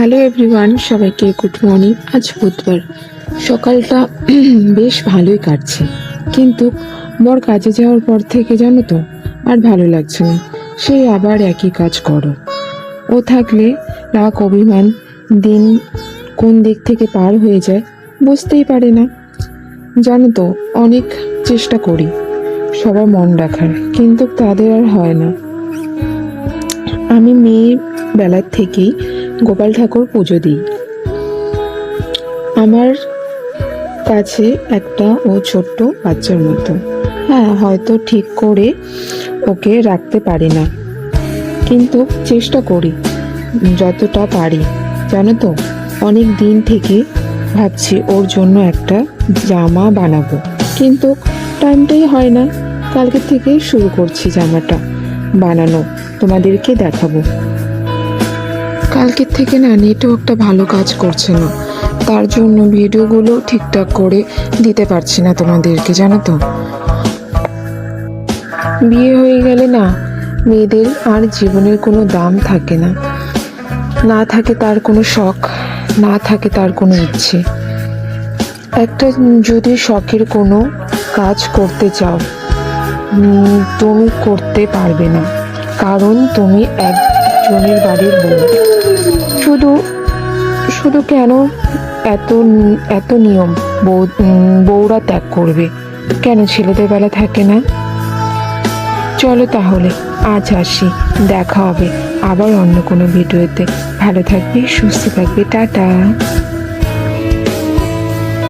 Hello everyone, সবাইকে good morning. আজ বুধবার সকালটা বেশ ভালোই কাটছে, কিন্তু বর কাজে যাওয়ার পর থেকে জানো তো আর ভালো লাগছে না। সেই আবার একই কাজ করো। ও থাকলে রাগ অভিমান দিন কোন দিক থেকে পার হয়ে যায় বুঝতেই পারে না। জানো তো, অনেক চেষ্টা করি সবার মন রাখার, কিন্তু তাদের আর হয় না। আমি মেয়ে বেলার থেকেই গোপাল ঠাকুর পুজো দিই। আমার কাছে একটা ও ছোট্ট বাচ্চার মতো। হ্যাঁ, হয়তো ঠিক করে ওকে রাখতে পারি না, কিন্তু চেষ্টা করি যতটা পারি। জানো তো, অনেক দিন থেকে ভাবছি ওর জন্য একটা জামা বানাবো, কিন্তু টাইমটাই হয় না। কালকে থেকে শুরু করছি জামাটা বানানো, তোমাদেরকে দেখাবো। কালকের থেকে না নেটওয়ার্কটা ভালো কাজ করছে না, তার জন্য ভিডিওগুলো ঠিকঠাক করে দিতে পারছি না তোমাদেরকে। জানো তো, বিয়ে হয়ে গেলে না মেয়েদের আর জীবনের কোনো দাম থাকে না, না থাকে তার কোনো শখ, না থাকে তার কোনো ইচ্ছে। একটা যদি শখের কোনো কাজ করতে চাও, তুমি করতে পারবে না, কারণ তুমি একজনের বাড়ির বউ। শুধু শুধু কেন এত এত নিয়ম বউরা ত্যাগ করবে? কেন ছেলেদের বেলা থাকে না? চলো তাহলে আজ আসি, দেখা হবে আবার অন্য কোনো ভিডিওতে। ভালো থাকবে, সুস্থ থাকবে, টাটা।